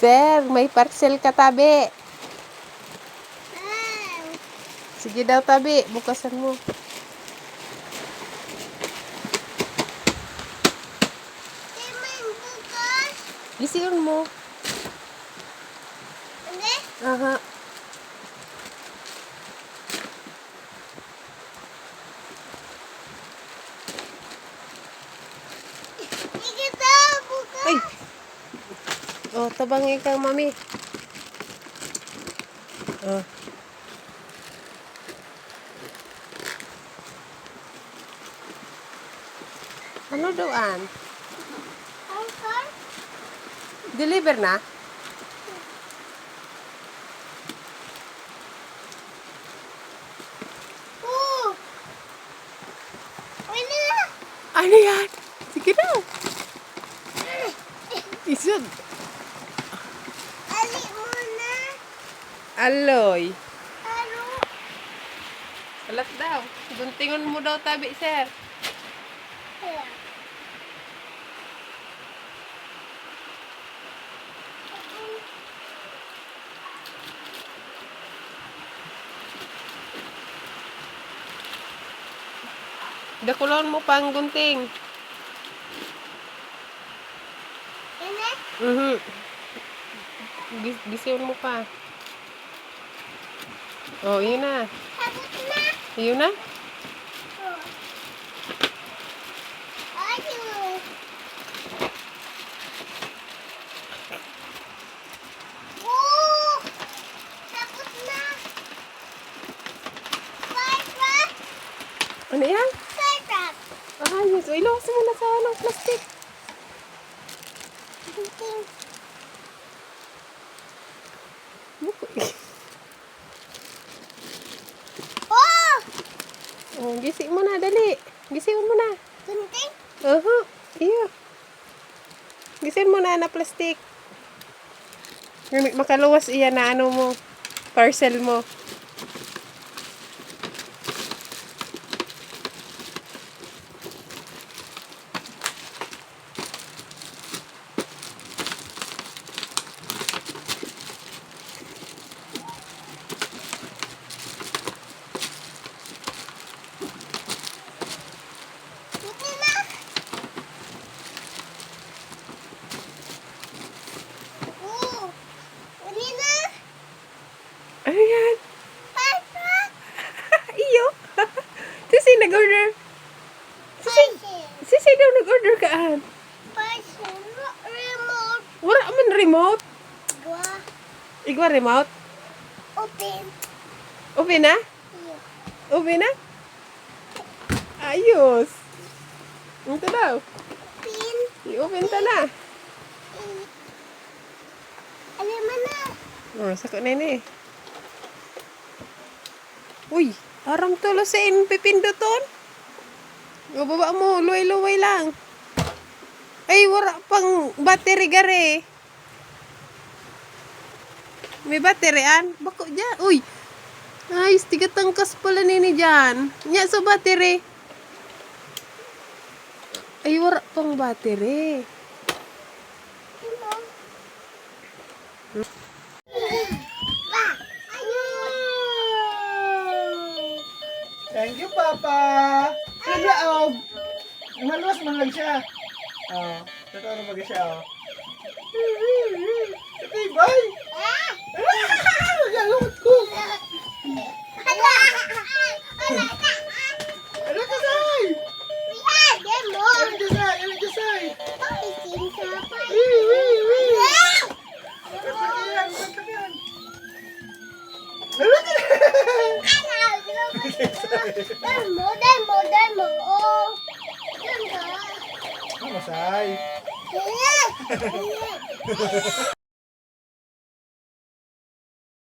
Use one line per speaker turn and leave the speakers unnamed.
Sir, may parcel ka tabi. Sige daw tabi, bukasan mo. Gisiyon mo.
Hindi?
Aha.
Sige daw, bukas.
Ay! Oh, tabangin kang mami. Oh. Ano doon?
Okay.
Deliver na?
Wala na.
Ano yan? Sige na. Isod.
Ali muna.
Aloy.
Alo.
Alas daw. Guntingon mo daw tabi, sir.
Kaya.
Dakulon mo pang gunting.
Ini?
Gisiyon mo pa. Oh, yun na.
Sabot na.
Yun na?
Oh. Ayun. Oh! Sabot na. Sarap.
Ano yan?
Sarap.
Ayos. O, ilos mo na sa anong plastic.
Tingting. Oh!
Oh, gisi mo na, dali. Gisiyon mo na.
Tingting.
Iyo. Gisiyon mo na na plastic. Makaluwas iyan na ano mo. Parcel mo.
Ito na. Oh! Uli na.
Ano yan?
Sarap.
Iyo. Sisi nag-order.
Parcel.
Sisi daw nag-order kaan.
Parcel. Remote.
Wala man remote.
Gwa.
Igwa remote.
Open.
Open na?
Iyo.
Open na? Ayos. Ito daw.
Pin.
I-open ta na.
Alam mo na.
Oh, sako na ini. Uy, aram tulo sa pipinduton. O, baba mo, luway-luway lang. Ay, wala pang battery gare. May battery an? Bako dyan. Uy, ay, tiga tangkas pala nini dyan. Nya sa battery. Ay, wala pang battery.
Thank you, Papa. Sa laog. Maluwas man lang siya. Oh, totoo na bagay siya, oh. Katibay! Galot ko! Ano ka, Say? Ano ka, Say? Ano ka, Say? Ano ka?
Demo. Oh.
Ano, Say?
Yeah.